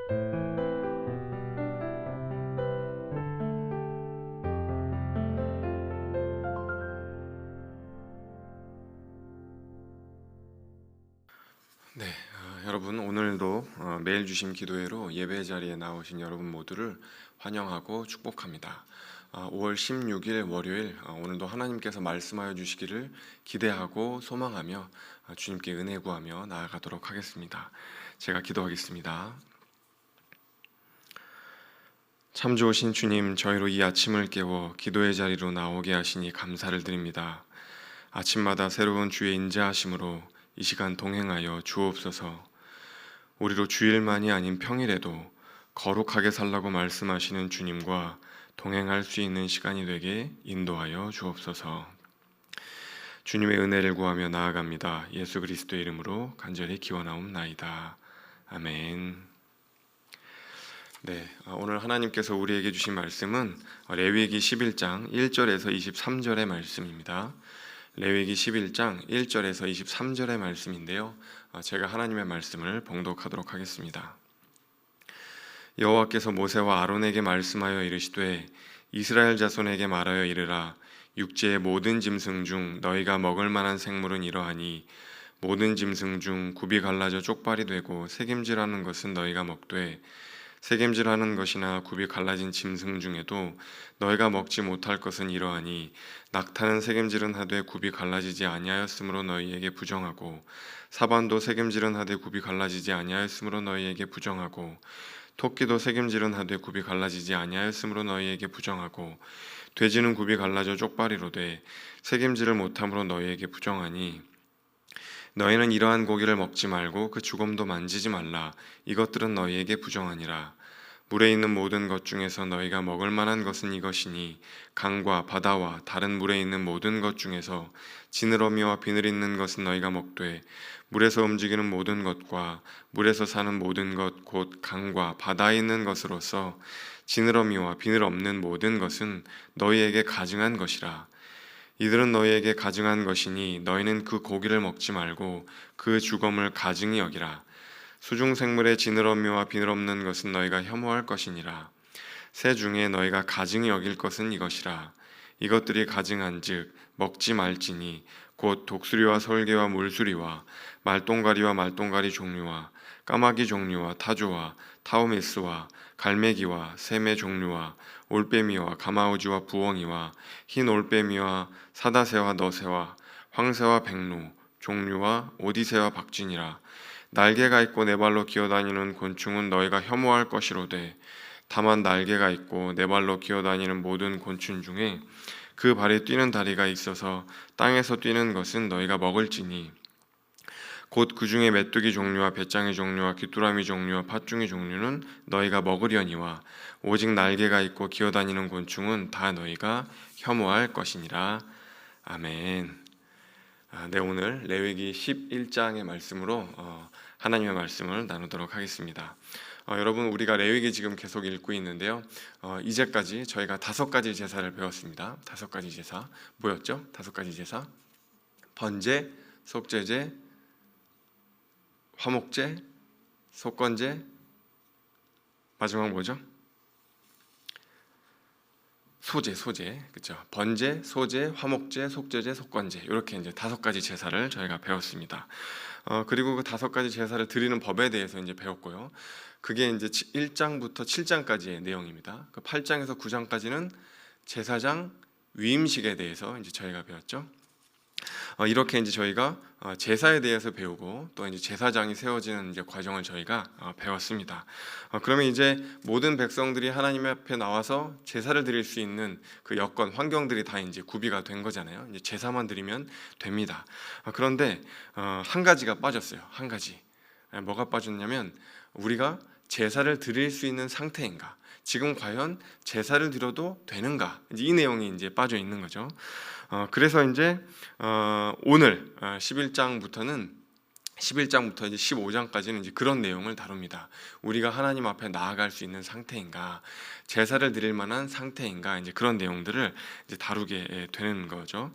네, 여러분 오늘도 매일 주심 기도회로 예배 자리에 나오신 여러분 모두를 환영하고 축복합니다. 5월 16일 월요일 오늘도 하나님께서 말씀하여 주시기를 기대하고 소망하며 주님께 은혜 구하며 나아가도록 하겠습니다. 제가 기도하겠습니다. 참 좋으신 주님, 저희로 이 아침을 깨워 기도의 자리로 나오게 하시니 감사를 드립니다. 아침마다 새로운 주의 인자하심으로 이 시간 동행하여 주옵소서. 우리로 주일만이 아닌 평일에도 거룩하게 살라고 말씀하시는 주님과 동행할 수 있는 시간이 되게 인도하여 주옵소서. 주님의 은혜를 구하며 나아갑니다. 예수 그리스도의 이름으로 간절히 기원하옵나이다. 아멘. 네, 오늘 하나님께서 우리에게 주신 말씀은 레위기 11장 1절에서 23절의 말씀입니다. 레위기 11장 1절에서 23절의 말씀인데요. 제가 하나님의 말씀을 봉독하도록 하겠습니다. 여호와께서 모세와 아론에게 말씀하여 이르시되 이스라엘 자손에게 말하여 이르라. 육지의 모든 짐승 중 너희가 먹을 만한 생물은 이러하니 모든 짐승 중 굽이 갈라져 쪽발이 되고 새김질하는 것은 너희가 먹되 새김질하는 것이나 굽이 갈라진 짐승 중에도 너희가 먹지 못할 것은 이러하니 낙타는 새김질은 하되 굽이 갈라지지 아니하였으므로 너희에게 부정하고 사반도 새김질은 하되 굽이 갈라지지 아니하였으므로 너희에게 부정하고 토끼도 새김질은 하되 굽이 갈라지지 아니하였으므로 너희에게 부정하고 돼지는 굽이 갈라져 쪽발이로되 새김질을 못함으로 너희에게 부정하니 너희는 이러한 고기를 먹지 말고 그 주검도 만지지 말라. 이것들은 너희에게 부정하니라. 물에 있는 모든 것 중에서 너희가 먹을 만한 것은 이것이니 강과 바다와 다른 물에 있는 모든 것 중에서 지느러미와 비늘 있는 것은 너희가 먹되 물에서 움직이는 모든 것과 물에서 사는 모든 것 곧 강과 바다에 있는 것으로서 지느러미와 비늘 없는 모든 것은 너희에게 가증한 것이라. 이들은 너희에게 가증한 것이니 너희는 그 고기를 먹지 말고 그 주검을 가증히 여기라. 수중생물의 지느러미와 비늘 없는 것은 너희가 혐오할 것이니라. 새 중에 너희가 가증히 여길 것은 이것이라. 이것들이 가증한즉 먹지 말지니 곧 독수리와 설개와 물수리와 말똥가리와 말똥가리 종류와 까마귀 종류와 타조와 타우메스와 갈매기와 샘의 종류와 올빼미와 가마우지와 부엉이와 흰 올빼미와 사다새와 너새와 황새와 백로 종류와 오디새와 박쥐니라. 날개가 있고 네 발로 기어다니는 곤충은 너희가 혐오할 것이로되 다만 날개가 있고 네 발로 기어다니는 모든 곤충 중에 그 발에 뛰는 다리가 있어서 땅에서 뛰는 것은 너희가 먹을지니 곧 그 중에 메뚜기 종류와 배짱이 종류와 귀뚜라미 종류와 팥중이 종류는 너희가 먹으려니와 오직 날개가 있고 기어다니는 곤충은 다 너희가 혐오할 것이니라. 아멘. 네, 오늘 레위기 11장의 말씀으로 하나님의 말씀을 나누도록 하겠습니다. 여러분, 우리가 레위기 지금 계속 읽고 있는데요. 이제까지 저희가 5가지 제사를 배웠습니다. 5가지 제사 뭐였죠? 5가지 제사: 번제, 속죄제, 화목제, 속건제, 마지막 뭐죠? 소제, 그렇죠? 번제, 소제, 화목제, 속죄제, 속건제, 이렇게 이제 5가지 제사를 저희가 배웠습니다. 그리고 그 5가지 제사를 드리는 법에 대해서 이제 배웠고요. 그게 이제 1장부터 7장까지의 내용입니다. 그 8장에서 9장까지는 제사장 위임식에 대해서 이제 저희가 배웠죠. 이렇게 이제 저희가 제사에 대해서 배우고 또 이제 제사장이 세워지는 이제 과정을 저희가 배웠습니다. 그러면 이제 모든 백성들이 하나님 앞에 나와서 제사를 드릴 수 있는 그 여건, 환경들이 다 이제 구비가 된 거잖아요. 이제 제사만 드리면 됩니다. 그런데 한 가지가 빠졌어요. 한 가지. 뭐가 빠졌냐면 우리가 제사를 드릴 수 있는 상태인가? 지금 과연 제사를 드려도 되는가? 이제 이 내용이 이제 빠져 있는 거죠. 그래서 이제 오늘 11장부터는 11장부터 이제 15장까지는 이제 그런 내용을 다룹니다. 우리가 하나님 앞에 나아갈 수 있는 상태인가, 제사를 드릴 만한 상태인가, 이제 그런 내용들을 이제 다루게 되는 거죠.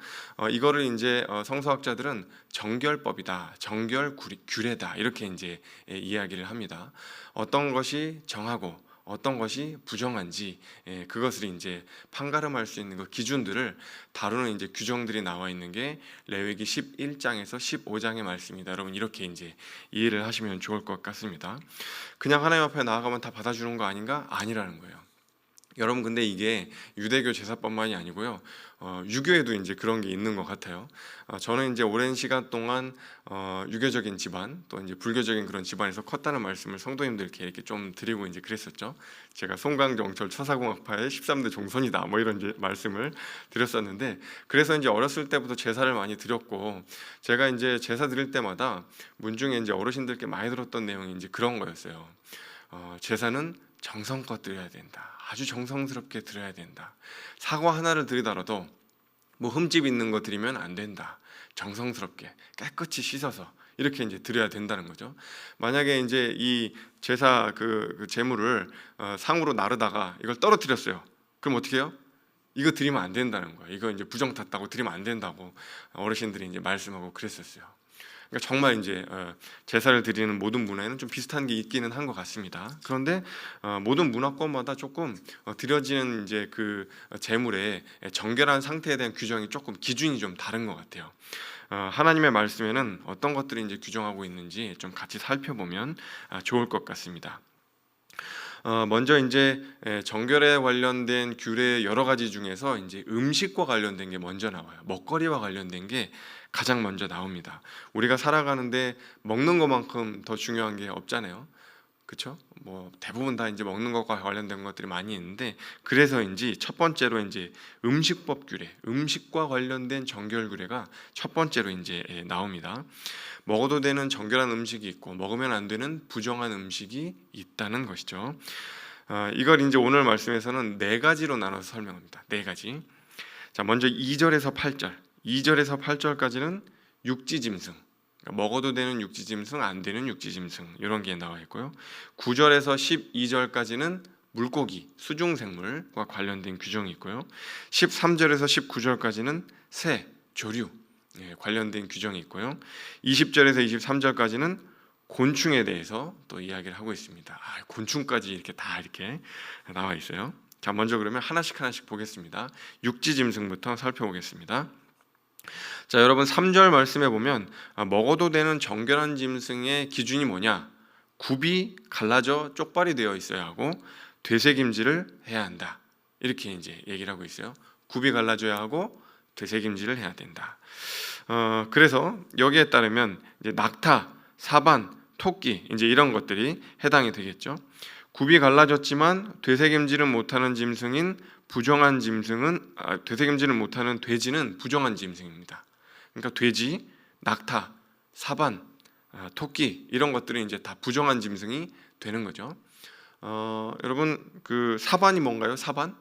이거를 이제 성서학자들은 정결법이다, 정결 규례다 이렇게 이제 이야기를 합니다. 어떤 것이 정하고 어떤 것이 부정한지 그것을 이제 판가름할 수 있는 그 기준들을 다루는 이제 규정들이 나와 있는 게 레위기 11장에서 15장의 말씀이다. 여러분 이렇게 이제 이해를 하시면 좋을 것 같습니다. 그냥 하나님 앞에 나아가면 다 받아주는 거 아닌가? 아니라는 거예요. 여러분 근데 이게 유대교 제사법만이 아니고요. 유교에도 이제 그런 게 있는 것 같아요. 저는 이제 오랜 시간 동안 유교적인 집안 또 이제 불교적인 그런 집안에서 컸다는 말씀을 성도님들께 이렇게 좀 드리고 이제 그랬었죠. 제가 송강정철 처사공학파의 13대 종손이다 뭐 이런 이제 말씀을 드렸었는데, 그래서 이제 어렸을 때부터 제사를 많이 드렸고, 제가 이제 제사 드릴 때마다 문중에 이제 어르신들께 많이 들었던 내용이 이제 그런 거였어요. 제사는 정성껏 드려야 된다. 아주 정성스럽게 드려야 된다. 사과 하나를 드리더라도 뭐 흠집 있는 거 드리면 안 된다. 정성스럽게 깨끗이 씻어서 이렇게 이제 드려야 된다는 거죠. 만약에 이제 이 제사 그 제물을 상으로 나르다가 이걸 떨어뜨렸어요. 그럼 어떻게 해요? 이거 드리면 안 된다는 거예요. 이거 이제 부정 탔다고 드리면 안 된다고 어르신들이 이제 말씀하고 그랬었어요. 그러니까 정말 이제 제사를 드리는 모든 문화에는 좀 비슷한 게 있기는 한 것 같습니다. 그런데 모든 문화권마다 조금 드려지는 이제 그 제물의 정결한 상태에 대한 규정이 조금 기준이 좀 다른 것 같아요. 하나님의 말씀에는 어떤 것들이 이제 규정하고 있는지 좀 같이 살펴보면 좋을 것 같습니다. 먼저 이제 정결에 관련된 규례 여러 가지 중에서 이제 음식과 관련된 게 먼저 나와요. 먹거리와 관련된 게 가장 먼저 나옵니다. 우리가 살아가는데 먹는 것만큼 더 중요한 게 없잖아요. 그렇죠? 뭐 대부분 다 이제 먹는 것과 관련된 것들이 많이 있는데, 그래서인지 첫 번째로 이제 음식법 규례, 음식과 관련된 정결 규례가 첫 번째로 이제 나옵니다. 먹어도 되는 정결한 음식이 있고 먹으면 안 되는 부정한 음식이 있다는 것이죠. 이걸 이제 오늘 말씀에서는 네 가지로 나눠서 설명합니다. 네 가지. 자, 먼저 2절에서 8절. 2절에서 8절까지는 육지짐승. 먹어도 되는 육지짐승, 안 되는 육지짐승 이런 게 나와 있고요. 9절에서 12절까지는 물고기, 수중생물과 관련된 규정이 있고요. 13절에서 19절까지는 새, 조류 관련된 규정이 있고요. 20절에서 23절까지는 곤충에 대해서 또 이야기를 하고 있습니다. 곤충까지 이렇게 다 이렇게 나와 있어요. 자, 먼저 그러면 하나씩 보겠습니다. 육지짐승부터 살펴보겠습니다. 자, 여러분 3절 말씀에 보면 먹어도 되는 정결한 짐승의 기준이 뭐냐? 굽이 갈라져 쪽발이 되어 있어야 하고 되새김질을 해야 한다. 이렇게 이제 얘기를 하고 있어요. 굽이 갈라져야 하고 되새김질을 해야 된다. 그래서 여기에 따르면 이제 낙타, 사반, 토끼 이제 이런 것들이 해당이 되겠죠. 굽이 갈라졌지만 되새김질은 못하는 짐승인 부정한 짐승은 되새김질을 못하는 돼지는 부정한 짐승입니다. 그러니까 돼지, 낙타, 사반, 토끼 이런 것들이 이제 다 부정한 짐승이 되는 거죠. 여러분 그 사반이 뭔가요? 사반?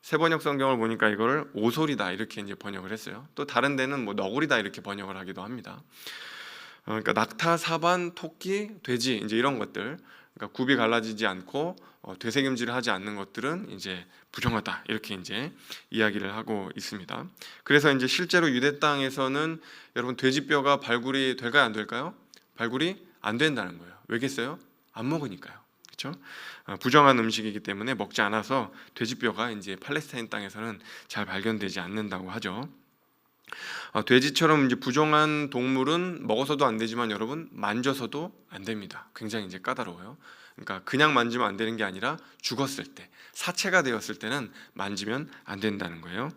세번역 성경을 보니까 이거를 오솔이다 이렇게 이제 번역을 했어요. 또 다른 데는 뭐 너구리다 이렇게 번역을 하기도 합니다. 그러니까 낙타, 사반, 토끼, 돼지 이제 이런 것들, 그러니까 굽이 갈라지지 않고 되새김질을 하지 않는 것들은 이제 부정하다 이렇게 이제 이야기를 하고 있습니다. 그래서 이제 실제로 유대 땅에서는 여러분 돼지뼈가 발굴이 될까요, 안 될까요? 발굴이 안 된다는 거예요. 왜겠어요? 안 먹으니까요. 그렇죠? 부정한 음식이기 때문에 먹지 않아서 돼지뼈가 이제 팔레스타인 땅에서는 잘 발견되지 않는다고 하죠. 돼지처럼 이제 부정한 동물은 먹어서도 안 되지만 여러분 만져서도 안 됩니다. 굉장히 이제 까다로워요. 그러니까 그냥 만지면 안 되는 게 아니라 죽었을 때, 사체가 되었을 때는 만지면 안 된다는 거예요.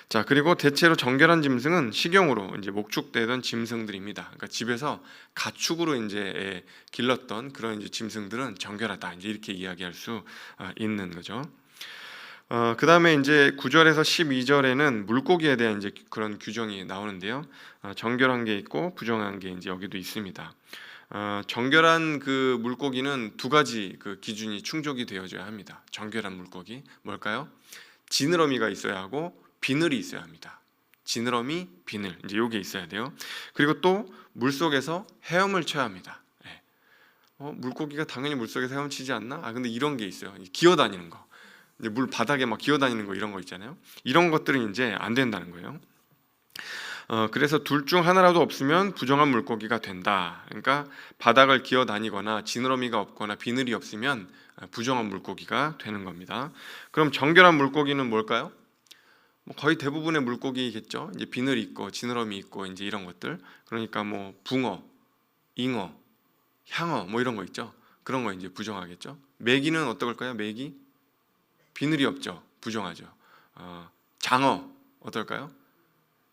자, 그리고 대체로 정결한 짐승은 식용으로 이제 목축되던 짐승들입니다. 그러니까 집에서 가축으로 이제 길렀던 그런 이제 짐승들은 정결하다. 이제 이렇게 이야기할 수 있는 거죠. 그 다음에 이제 9절에서 12절에는 물고기에 대한 이제 그런 규정이 나오는데요. 정결한 게 있고 부정한 게 이제 여기도 있습니다. 정결한 그 물고기는 두 가지 그 기준이 충족이 되어져야 합니다. 정결한 물고기 뭘까요? 지느러미가 있어야 하고 비늘이 있어야 합니다. 지느러미, 비늘 이제 요게 있어야 돼요. 그리고 또 물속에서 헤엄을 쳐야 합니다. 예. 물고기가 당연히 물속에서 헤엄치지 않나? 근데 이런 게 있어요. 기어다니는 거, 이제 물 바닥에 막 기어다니는 거 이런 거 있잖아요. 이런 것들은 이제 안 된다는 거예요. 그래서 둘 중 하나라도 없으면 부정한 물고기가 된다. 그러니까 바닥을 기어다니거나 지느러미가 없거나 비늘이 없으면 부정한 물고기가 되는 겁니다. 그럼 정결한 물고기는 뭘까요? 뭐 거의 대부분의 물고기겠죠. 이제 비늘이 있고 지느러미 있고 이제 이런 것들. 그러니까 뭐 붕어, 잉어, 향어 뭐 이런 거 있죠. 그런 거 이제 부정하겠죠. 메기는 어떨까요? 메기 비늘이 없죠. 부정하죠. 장어 어떨까요?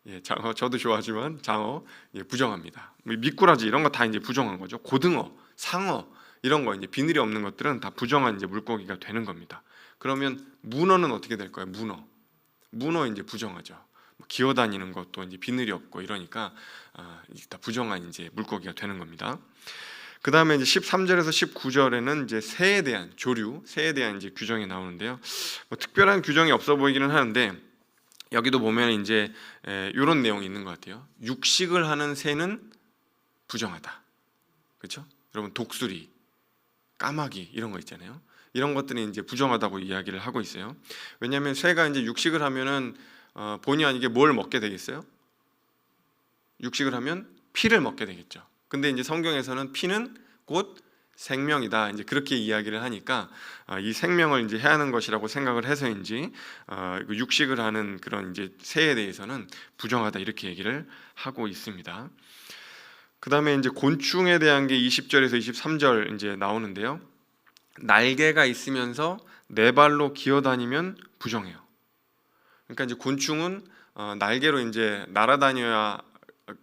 예, 장어 저도 좋아하지만 장어 부정합니다. 미꾸라지 이런 거 다 이제 부정한 거죠. 고등어, 상어 이런 거 이제 비늘이 없는 것들은 다 부정한 이제 물고기가 되는 겁니다. 그러면 문어는 어떻게 될까요? 문어 이제 부정하죠. 기어다니는 것도 이제 비늘이 없고 이러니까 다 부정한 이제 물고기가 되는 겁니다. 그 다음에 이제 13절에서 19절에는 이제 새에 대한 조류, 새에 대한 이제 규정이 나오는데요. 뭐 특별한 규정이 없어 보이기는 하는데 여기도 보면 이제 이런 내용이 있는 것 같아요. 육식을 하는 새는 부정하다. 그렇죠? 여러분 독수리, 까마귀 이런 거 있잖아요. 이런 것들이 이제 부정하다고 이야기를 하고 있어요. 왜냐하면 새가 이제 육식을 하면은 본의 아니게 뭘 먹게 되겠어요? 육식을 하면 피를 먹게 되겠죠. 근데 이제 성경에서는 피는 곧 생명이다. 이제 그렇게 이야기를 하니까 이 생명을 이제 해야 하는 것이라고 생각을 해서인지 육식을 하는 그런 이제 새에 대해서는 부정하다 이렇게 얘기를 하고 있습니다. 그 다음에 이제 곤충에 대한 게 20절에서 23절 이제 나오는데요. 날개가 있으면서 네 발로 기어다니면 부정해요. 그러니까 이제 곤충은 날개로 이제 날아다녀야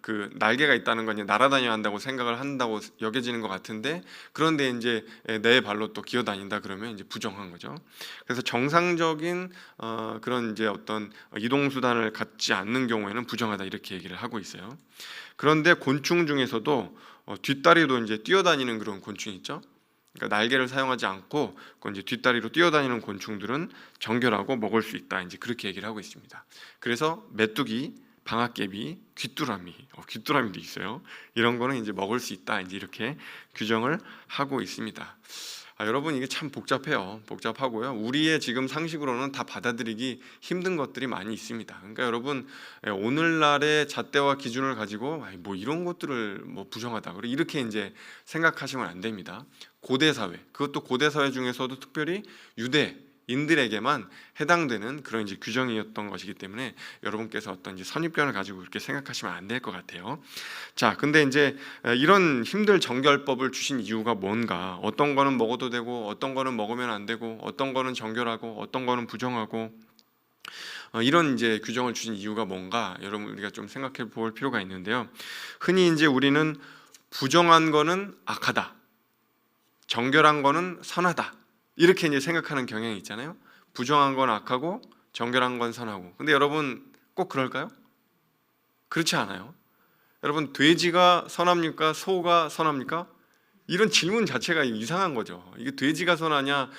그 날개가 있다는 건 이제 날아다녀야 한다고 생각을 한다고 여겨지는 것 같은데 그런데 이제 네 발로 또 기어다닌다 그러면 이제 부정한 거죠. 그래서 정상적인 그런 이제 어떤 이동 수단을 갖지 않는 경우에는 부정하다 이렇게 얘기를 하고 있어요. 그런데 곤충 중에서도 뒷다리로 이제 뛰어다니는 그런 곤충 있죠. 그러니까 날개를 사용하지 않고 이제 뒷다리로 뛰어다니는 곤충들은 정결하고 먹을 수 있다. 이제 그렇게 얘기를 하고 있습니다. 그래서 메뚜기, 방아깨비, 귀뚜라미도 있어요. 이런 거는 이제 먹을 수 있다. 이제 이렇게 규정을 하고 있습니다. 여러분 이게 참 복잡하고요. 우리의 지금 상식으로는 다 받아들이기 힘든 것들이 많이 있습니다. 그러니까 여러분 오늘날의 잣대와 기준을 가지고 뭐 이런 것들을 뭐 부정하다 이렇게 이제 생각하시면 안 됩니다. 고대 사회, 그것도 고대 사회 중에서도 특별히 유대인들에게만 해당되는 그런 이제 규정이었던 것이기 때문에 여러분께서 어떤 이제 선입견을 가지고 그렇게 생각하시면 안 될 것 같아요. 자, 근데 이제 이런 힘들 정결법을 주신 이유가 뭔가? 어떤 거는 먹어도 되고, 어떤 거는 먹으면 안 되고, 어떤 거는 정결하고, 어떤 거는 부정하고, 이런 이제 규정을 주신 이유가 뭔가? 여러분 우리가 좀 생각해 볼 필요가 있는데요. 흔히 이제 우리는 부정한 거는 악하다, 정결한 거는 선하다 이렇게 이제 생각하는 경향이 있잖아요. 부정한 건 악하고 정결한 건 선하고. 근데 여러분 꼭 그럴까요? 그렇지 않아요. 여러분 돼지가 선합니까? 소가 선합니까? 이런 질문 자체가 이상한 거죠. 이게 돼지가 선하냐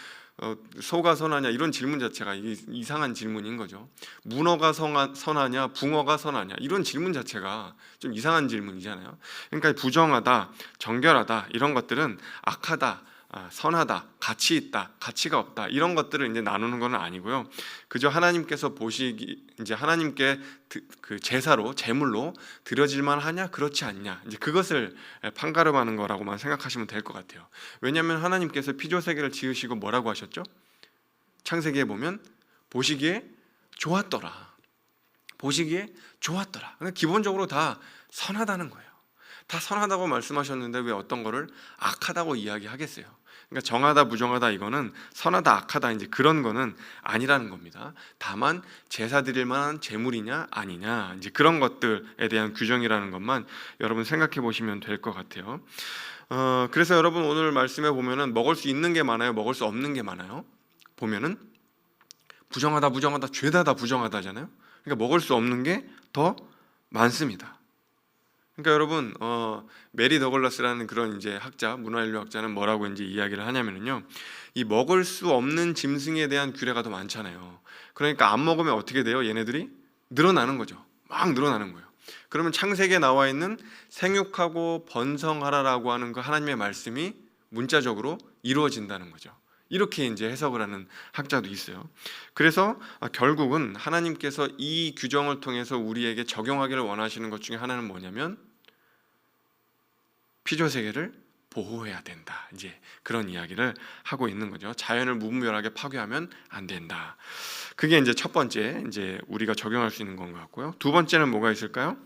소가 선하냐 이런 질문 자체가 이상한 질문인 거죠. 문어가 선하냐 붕어가 선하냐 이런 질문 자체가 좀 이상한 질문이잖아요. 그러니까 부정하다, 정결하다 이런 것들은 악하다, 선하다, 가치 있다, 가치가 없다 이런 것들을 이제 나누는 건 아니고요. 그저 하나님께서 보시기 이제 하나님께 그 제사로 제물로 드려질만 하냐 그렇지 않냐 이제 그것을 판가름하는 거라고만 생각하시면 될 것 같아요. 왜냐하면 하나님께서 피조세계를 지으시고 뭐라고 하셨죠? 창세기에 보면 보시기에 좋았더라. 보시기에 좋았더라. 그러니까 기본적으로 다 선하다는 거예요. 다 선하다고 말씀하셨는데 왜 어떤 거를 악하다고 이야기하겠어요? 그러니까 정하다 부정하다 이거는 선하다 악하다 이제 그런 거는 아니라는 겁니다. 다만 제사 드릴 만한 제물이냐 아니냐 이제 그런 것들에 대한 규정이라는 것만 여러분 생각해 보시면 될 것 같아요. 그래서 여러분 오늘 말씀에 보면은 먹을 수 있는 게 많아요, 먹을 수 없는 게 많아요. 보면은 부정하다 죄다 다 부정하다잖아요. 그러니까 먹을 수 없는 게 더 많습니다. 그러니까 여러분 메리 더글라스라는 그런 이제 학자, 문화인류학자는 뭐라고 이제 이야기를 하냐면요, 이 먹을 수 없는 짐승에 대한 규례가 더 많잖아요. 그러니까 안 먹으면 어떻게 돼요? 얘네들이 늘어나는 거죠. 막 늘어나는 거예요. 그러면 창세기에 나와 있는 생육하고 번성하라라고 하는 그 하나님의 말씀이 문자적으로 이루어진다는 거죠. 이렇게 이제 해석을 하는 학자도 있어요. 그래서 결국은 하나님께서 이 규정을 통해서 우리에게 적용하기를 원하시는 것 중에 하나는 뭐냐면 피조 세계를 보호해야 된다. 이제 그런 이야기를 하고 있는 거죠. 자연을 무분별하게 파괴하면 안 된다. 그게 이제 첫 번째, 이제 우리가 적용할 수 있는 건 것 같고요. 두 번째는 뭐가 있을까요?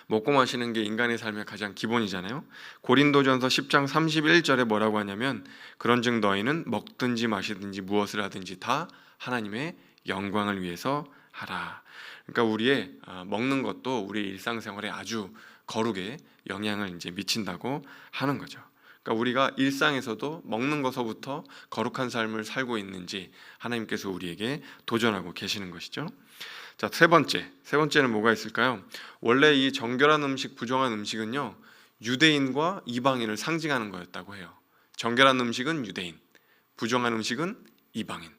먹고 마시는 게 인간의 삶의 가장 기본이잖아요. 고린도전서 10장 31절에 뭐라고 하냐면 그런즉 너희는 먹든지 마시든지 무엇을 하든지 다 하나님의 영광을 위해서 하라. 그러니까 우리의 먹는 것도 우리 일상생활에 아주 거룩에 영향을 이제 미친다고 하는 거죠. 그러니까 우리가 일상에서도 먹는 것서부터 거룩한 삶을 살고 있는지 하나님께서 우리에게 도전하고 계시는 것이죠. 자, 세 번째는 뭐가 있을까요? 원래 이 정결한 음식, 부정한 음식은요, 유대인과 이방인을 상징하는 거였다고 해요. 정결한 음식은 유대인, 부정한 음식은 이방인.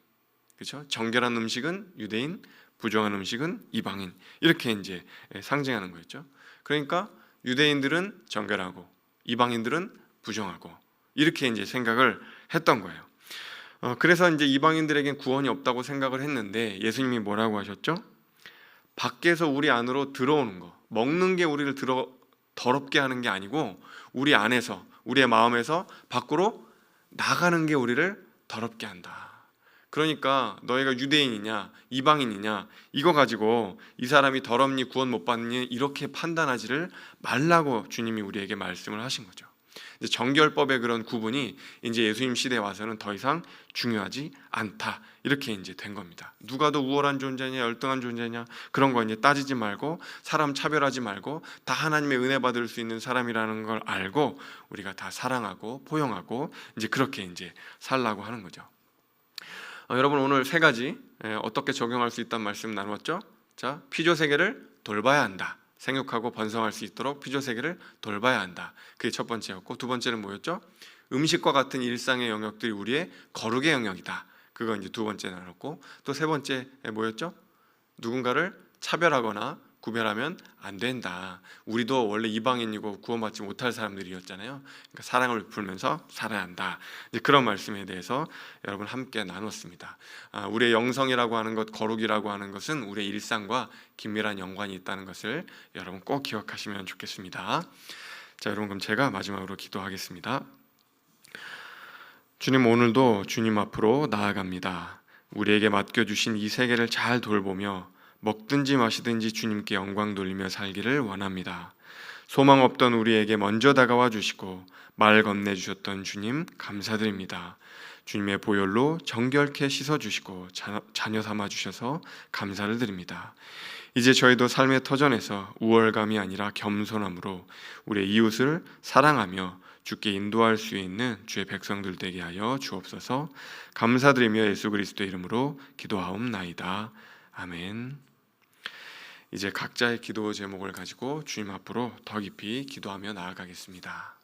그렇죠? 정결한 음식은 유대인, 부정한 음식은 이방인. 이렇게 이제 상징하는 거였죠. 그러니까 유대인들은 정결하고 이방인들은 부정하고 이렇게 이제 생각을 했던 거예요. 그래서 이제 이방인들에겐 구원이 없다고 생각을 했는데 예수님이 뭐라고 하셨죠? 밖에서 우리 안으로 들어오는 거, 먹는 게 우리를 더럽게 하는 게 아니고 우리 안에서, 우리의 마음에서 밖으로 나가는 게 우리를 더럽게 한다. 그러니까 너희가 유대인이냐 이방인이냐 이거 가지고 이 사람이 더럽니 구원 못 받니 이렇게 판단하지를 말라고 주님이 우리에게 말씀을 하신 거죠. 이제 정결법의 그런 구분이 이제 예수님 시대에 와서는 더 이상 중요하지 않다. 이렇게 이제 된 겁니다. 누가 더 우월한 존재냐, 열등한 존재냐 그런 거 이제 따지지 말고 사람 차별하지 말고 다 하나님의 은혜 받을 수 있는 사람이라는 걸 알고 우리가 다 사랑하고 포용하고 이제 그렇게 이제 살라고 하는 거죠. 여러분 오늘 세 가지 어떻게 적용할 수 있다는 말씀 나누었죠? 자, 피조 세계를 돌봐야 한다. 생육하고 번성할 수 있도록 피조 세계를 돌봐야 한다. 그게 첫 번째였고 두 번째는 뭐였죠? 음식과 같은 일상의 영역들이 우리의 거룩의 영역이다. 그거 이제 두 번째 나눴고 또 세 번째 뭐였죠? 누군가를 차별하거나 구별하면 안 된다. 우리도 원래 이방인이고 구원받지 못할 사람들이었잖아요. 그러니까 사랑을 베풀면서 살아야 한다. 이제 그런 말씀에 대해서 여러분 함께 나눴습니다. 우리의 영성이라고 하는 것, 거룩이라고 하는 것은 우리의 일상과 긴밀한 연관이 있다는 것을 여러분 꼭 기억하시면 좋겠습니다. 자, 여러분 그럼 제가 마지막으로 기도하겠습니다. 주님, 오늘도 주님 앞으로 나아갑니다. 우리에게 맡겨주신 이 세계를 잘 돌보며 먹든지 마시든지 주님께 영광 돌리며 살기를 원합니다. 소망 없던 우리에게 먼저 다가와 주시고 말 건네주셨던 주님 감사드립니다. 주님의 보혈로 정결케 씻어주시고 자녀 삼아주셔서 감사를 드립니다. 이제 저희도 삶의 터전에서 우월감이 아니라 겸손함으로 우리의 이웃을 사랑하며 주께 인도할 수 있는 주의 백성들 되게 하여 주옵소서. 감사드리며 예수 그리스도의 이름으로 기도하옵나이다. 아멘. 이제 각자의 기도 제목을 가지고 주님 앞으로 더 깊이 기도하며 나아가겠습니다.